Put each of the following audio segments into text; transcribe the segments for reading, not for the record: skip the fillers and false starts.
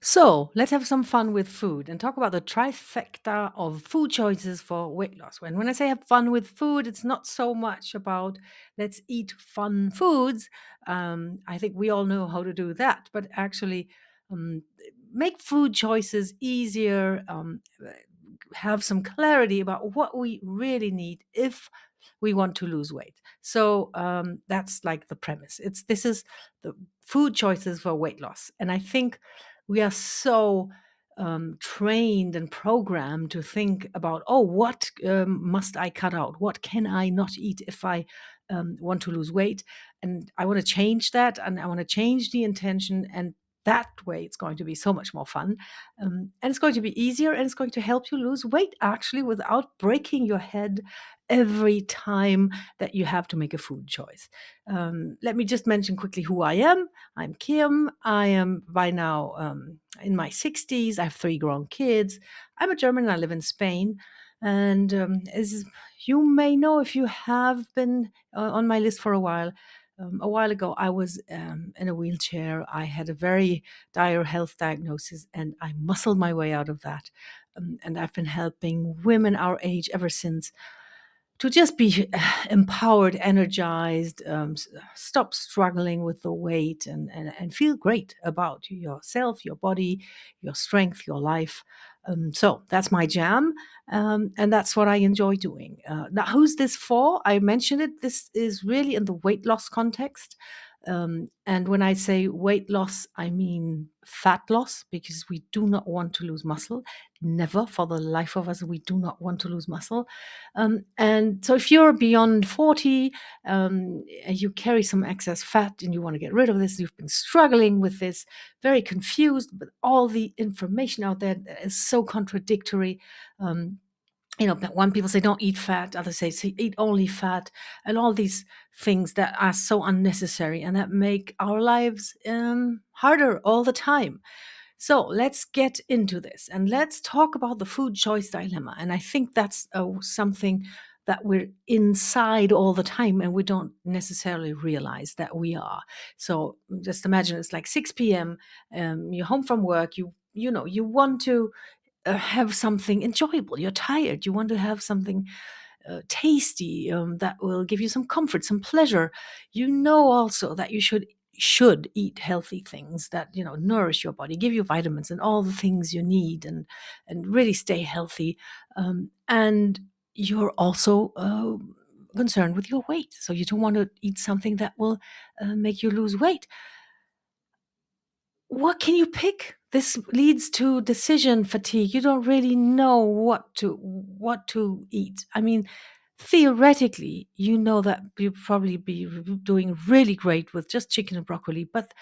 So let's have some fun with food and talk about the trifecta of food choices for weight loss. When I say have fun with food, it's not so much about let's eat fun foods. I think we all know how to do that, but actually um, make food choices easier, have some clarity about what we really need if we want to lose weight. So that's like the premise. This is the food choices for weight loss, and I think we are so trained and programmed to think about, oh, what must I cut out? What can I not eat if I want to lose weight? And I want to change that, and I want to change the intention. And that way, it's going to be so much more fun. And it's going to be easier, and it's going to help you lose weight actually without breaking your head every time that you have to make a food choice. Let me just mention quickly who I am. I'm Kim. I am by now in my 60s. I have three grown kids. I'm a German and I live in Spain. And as you may know, if you have been on my list for a while ago, I was in a wheelchair. I had a very dire health diagnosis and I muscled my way out of that. And I've been helping women our age ever since to just be empowered, energized, stop struggling with the weight, and feel great about yourself, your body, your strength, your life. So that's my jam, and that's what I enjoy doing. Now, who's this for? I mentioned it. This is really in the weight loss context. And when I say weight loss, I mean fat loss because we do not want to lose muscle. Never for the life of us, we do not want to lose muscle. And so if you're beyond 40, and you carry some excess fat and you want to get rid of this, you've been struggling with this, very confused, but all the information out there is so contradictory. Um, one people say don't eat fat, others say eat only fat, and all these things that are so unnecessary and that make our lives harder all the time. So let's get into this and let's talk about the food choice dilemma. And I think that's something that we're inside all the time and we don't necessarily realize that we are. So just imagine it's like 6 p.m. You're home from work. You want to have something enjoyable. You're tired. You want to have something tasty that will give you some comfort, some pleasure. You know also that you should eat healthy things that nourish your body, give you vitamins and all the things you need, and really stay healthy. And you're also concerned with your weight, so you don't want to eat something that will make you lose weight. What can you pick? This leads to decision fatigue. You don't really know what to eat. I mean, theoretically, you know that you probably be doing really great with just chicken and broccoli, but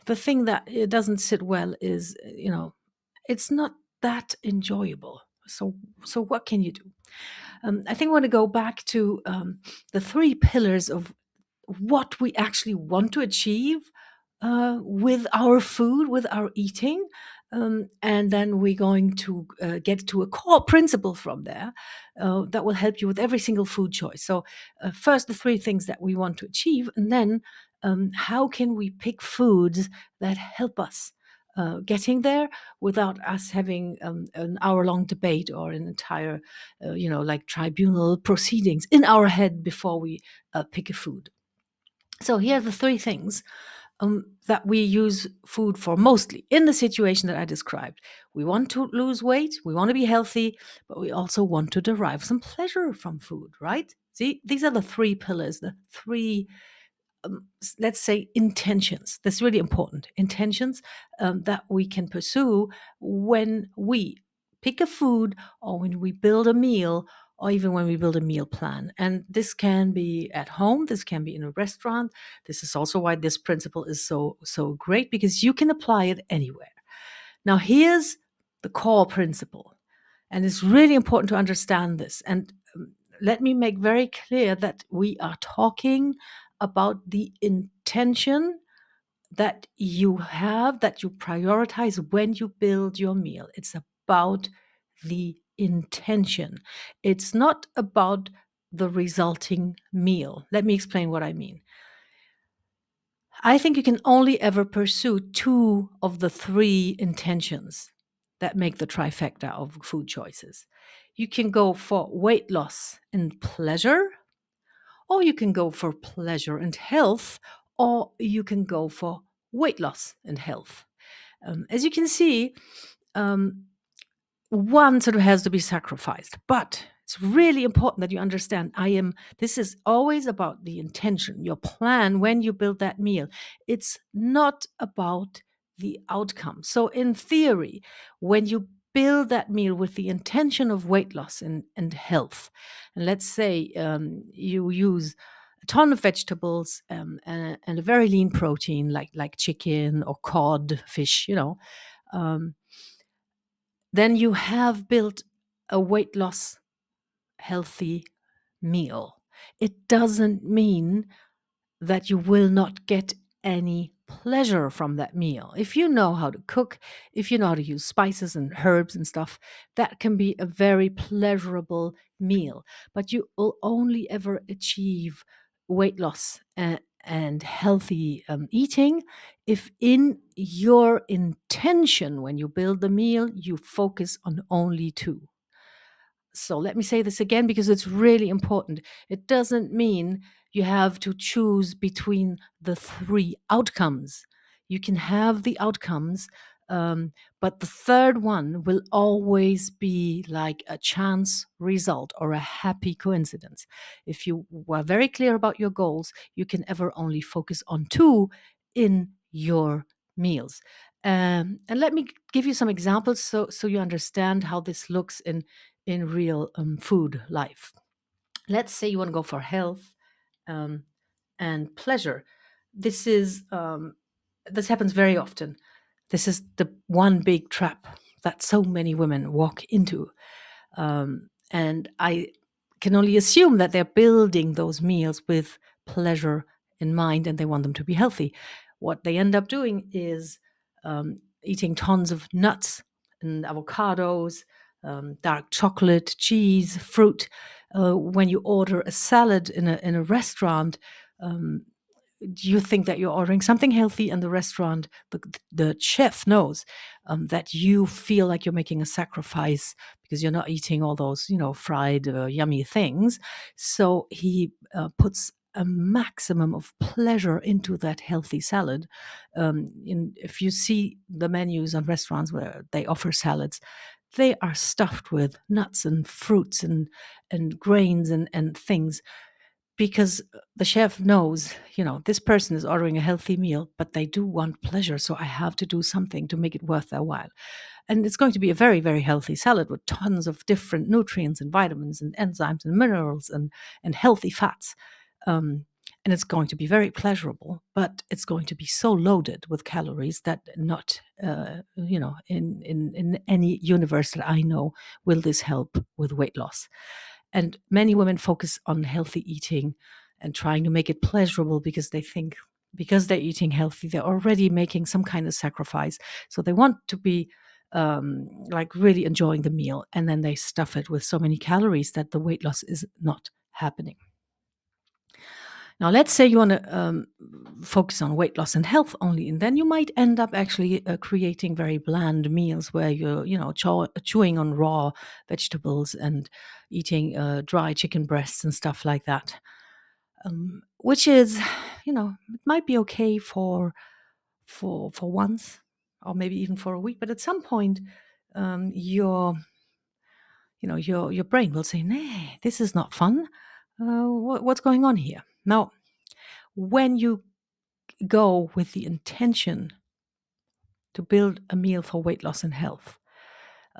the thing that it doesn't sit well is, it's not that enjoyable. So what can you do? I think I want to go back to the three pillars of what we actually want to achieve with our food, with our eating. And then we're going to get to a core principle from there that will help you with every single food choice. So, first, the three things that we want to achieve, and then how can we pick foods that help us getting there without us having an hour-long debate or an entire, like tribunal proceedings in our head before we pick a food. So here are the three things that we use food for mostly in the situation that I described. We want to lose weight, we want to be healthy, but we also want to derive some pleasure from food, right? See, these are the three pillars, the three, let's say, intentions. That's really important. Intentions that we can pursue when we pick a food or when we build a meal or even when we build a meal plan. And this can be at home, this can be in a restaurant. This is also why this principle is so great because you can apply it anywhere. Now, here's the core principle, and it's really important to understand this. And let me make very clear that we are talking about the intention that you have, that you prioritize when you build your meal. It's about the intention. It's not about the resulting meal. Let me explain what I mean. I think you can only ever pursue two of the three intentions that make the trifecta of food choices. You can go for weight loss and pleasure, or you can go for pleasure and health, or you can go for weight loss and health. As you can see, um, one sort of has to be sacrificed. But it's really important that you understand this is always about the intention, your plan when you build that meal. It's not about the outcome. So, in theory, when you build that meal with the intention of weight loss and health, and let's say you use a ton of vegetables and a very lean protein like chicken or cod, fish, um, then you have built a weight loss healthy meal. It doesn't mean that you will not get any pleasure from that meal. If you know how to cook, if you know how to use spices and herbs and stuff, that can be a very pleasurable meal. But you will only ever achieve weight loss and healthy eating if, in your intention, when you build the meal, you focus on only two. So let me say this again because it's really important. It doesn't mean you have to choose between the three outcomes. You can have the outcomes, but the third one will always be like a chance result or a happy coincidence. If you were very clear about your goals, you can ever only focus on two in your meals. And let me give you some examples so you understand how this looks in real food life. Let's say you want to go for health um, and pleasure. This is this happens very often. This is the one big trap that so many women walk into, and I can only assume that they're building those meals with pleasure in mind, and they want them to be healthy. What they end up doing is eating tons of nuts and avocados, dark chocolate, cheese, fruit. When you order a salad in a restaurant, um, you think that you're ordering something healthy, and the restaurant, the chef knows that you feel like you're making a sacrifice because you're not eating all those, fried, yummy things. So he puts a maximum of pleasure into that healthy salad. If you see the menus on restaurants where they offer salads, they are stuffed with nuts and fruits and grains and things, because the chef knows, this person is ordering a healthy meal, but they do want pleasure. So I have to do something to make it worth their while. And it's going to be a very, very healthy salad with tons of different nutrients and vitamins and enzymes and minerals and healthy fats. Um, and it's going to be very pleasurable, but it's going to be so loaded with calories that not, in any universe that I know, will this help with weight loss. And many women focus on healthy eating and trying to make it pleasurable because they think, because they're eating healthy, they're already making some kind of sacrifice. So they want to be like really enjoying the meal. And then they stuff it with so many calories that the weight loss is not happening. Now, let's say you want to focus on weight loss and health only, and then you might end up actually creating very bland meals where you're, chewing on raw vegetables and eating dry chicken breasts and stuff like that, which is, it might be okay for once, or maybe even for a week, but at some point, your brain will say, "Nah, this is not fun. What's going on here?" Now, when you go with the intention to build a meal for weight loss and health,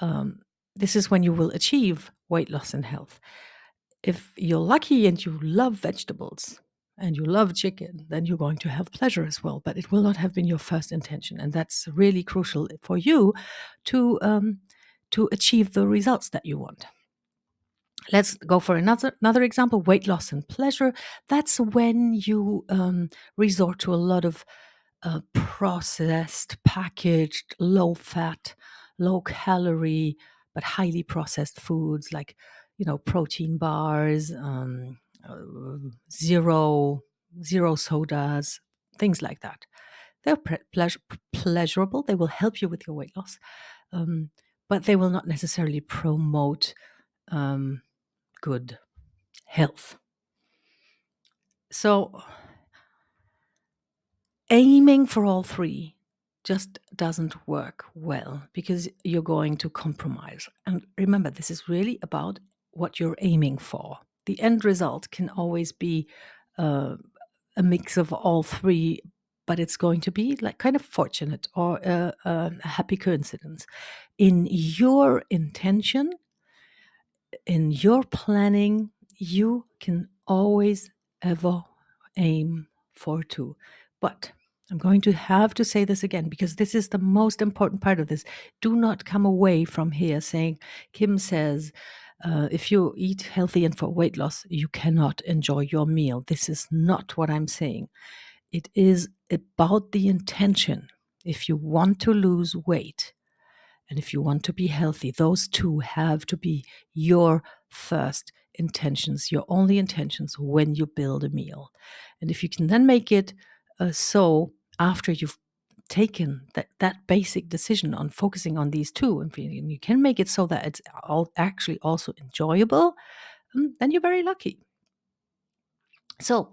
um, this is when you will achieve weight loss and health. If you're lucky and you love vegetables and you love chicken, then you're going to have pleasure as well. But it will not have been your first intention, and that's really crucial for you to achieve the results that you want. Let's go for another example: weight loss and pleasure. That's when you resort to a lot of processed, packaged, low fat, low calorie, but highly processed foods like, protein bars, uh, zero zero sodas, things like that. They're pleasurable. They will help you with your weight loss, um, but they will not necessarily promote um, good health. So aiming for all three just doesn't work well because you're going to compromise. And remember, this is really about what you're aiming for. The end result can always be uh, a mix of all three, but it's going to be like kind of fortunate or a happy coincidence. In your intention, in your planning, you can always ever aim for two. But I'm going to have to say this again because this is the most important part of this. Do not come away from here saying, Kim says, if you eat healthy and for weight loss, you cannot enjoy your meal. This is not what I'm saying. It is about the intention. If you want to lose weight, and if you want to be healthy, those two have to be your first intentions, your only intentions when you build a meal. And if you can then make it so after you've taken that basic decision on focusing on these two, and you can make it so that it's all actually also enjoyable, then you're very lucky. So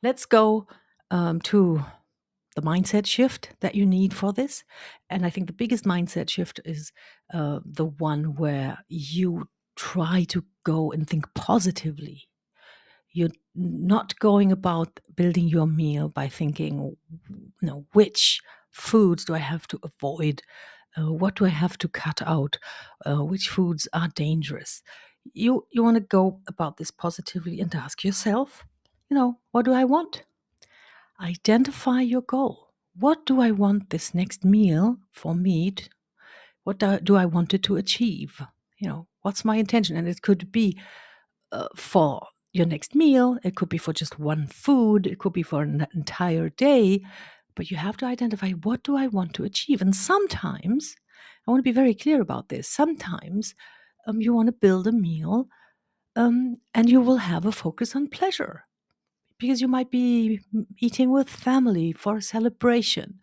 let's go to the mindset shift that you need for this. And I think the biggest mindset shift is the one where you try to go and think positively. You're not going about building your meal by thinking, which foods do I have to avoid? What do I have to cut out? Which foods are dangerous? You want to go about this positively and ask yourself, what do I want? Identify your goal. What do I want this next meal for me? What do I want it to achieve? What's my intention? And it could be for your next meal. It could be for just one food. It could be for an entire day. But you have to identify, what do I want to achieve? And sometimes, I want to be very clear about this. Sometimes you want to build a meal and you will have a focus on pleasure, because you might be eating with family for a celebration,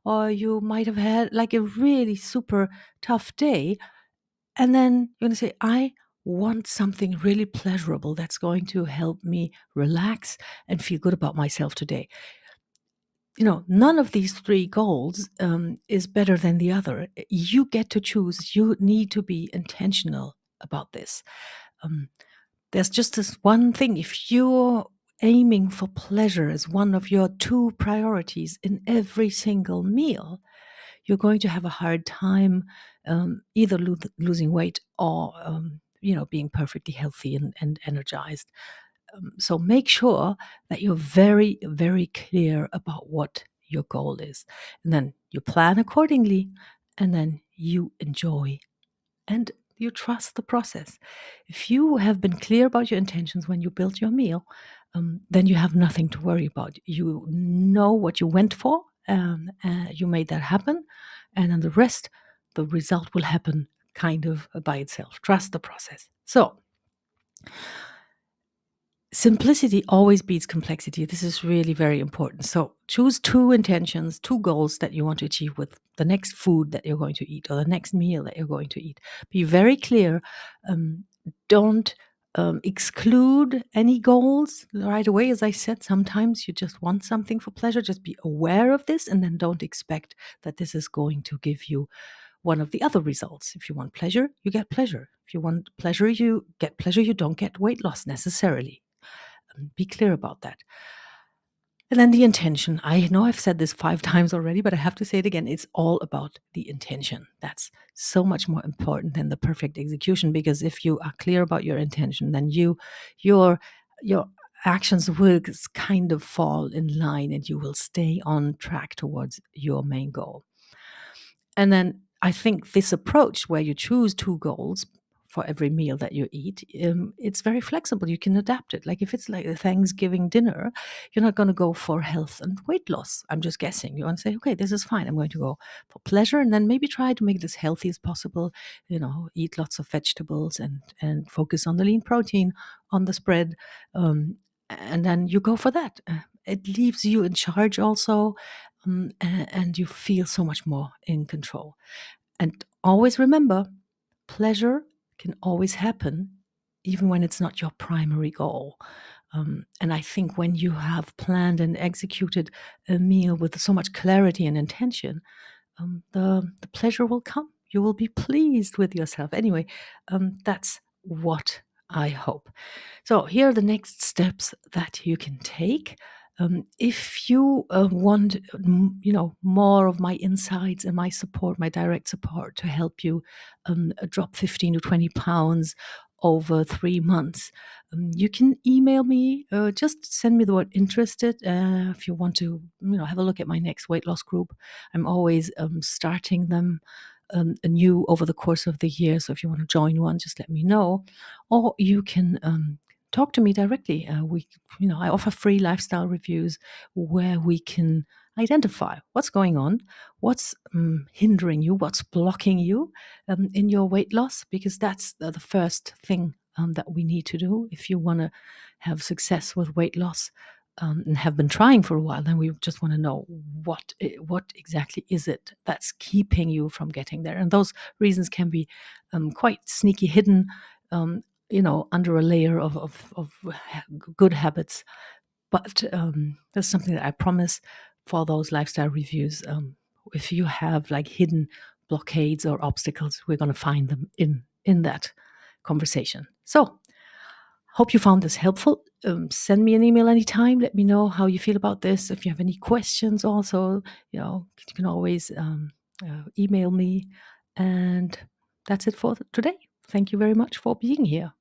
or you might have had like a really super tough day. And then you're going to say, I want something really pleasurable that's going to help me relax and feel good about myself today. None of these three goals is better than the other. You get to choose. You need to be intentional about this. Um, there's just this one thing. If you're aiming for pleasure as one of your two priorities in every single meal, you're going to have a hard time either losing weight or being perfectly healthy and energized. So make sure that you're very, very clear about what your goal is. And then you plan accordingly, and then you enjoy and you trust the process. If you have been clear about your intentions when you built your meal, then you have nothing to worry about. You know what you went for, you made that happen, and then the result will happen kind of by itself. Trust the process. So, simplicity always beats complexity. This is really very important. So choose two intentions, two goals that you want to achieve with the next food that you're going to eat or the next meal that you're going to eat. Be very clear. Don't exclude any goals right away. As I said, sometimes you just want something for pleasure. Just be aware of this, and then don't expect that this is going to give you one of the other results. If you want pleasure, you get pleasure. If you want pleasure, you get pleasure. You don't get weight loss necessarily. Be clear about that. And then the intention. I know I've said this 5 times already, but I have to say it again. It's all about the intention. That's so much more important than the perfect execution, because if you are clear about your intention, then your actions will kind of fall in line and you will stay on track towards your main goal. And then I think this approach where you choose two goals for every meal that you eat, it's very flexible. You can adapt it. Like if it's like a Thanksgiving dinner, you're not going to go for health and weight loss. I'm just guessing. You want to say, okay, this is fine. I'm going to go for pleasure, and then maybe try to make it as healthy as possible. Eat lots of vegetables and focus on the lean protein on the spread. And then you go for that. it leaves you in charge also, and you feel so much more in control. And always remember, pleasure can always happen, even when it's not your primary goal. And I think when you have planned and executed a meal with so much clarity and intention, the pleasure will come. You will be pleased with yourself. Anyway, that's what I hope. So here are the next steps that you can take. If you want, more of my insights and my support, my direct support to help you drop 15 to 20 pounds over 3 months, you can email me. Just send me the word interested if you want to, have a look at my next weight loss group. I'm always starting them anew over the course of the year. So if you want to join one, just let me know, or you can talk to me directly. I offer free lifestyle reviews where we can identify what's going on, what's hindering you, what's blocking you in your weight loss, because that's the first thing that we need to do if you want to have success with weight loss. And have been trying for a while, then we just want to know what exactly is it that's keeping you from getting there. And those reasons can be quite sneaky, hidden, under a layer of good habits. But that's something that I promise for those lifestyle reviews. If you have like hidden blockades or obstacles, we're going to find them in that conversation. So hope you found this helpful. Send me an email anytime. Let me know how you feel about this. If you have any questions, also, you can always email me. And that's it for today. Thank you very much for being here.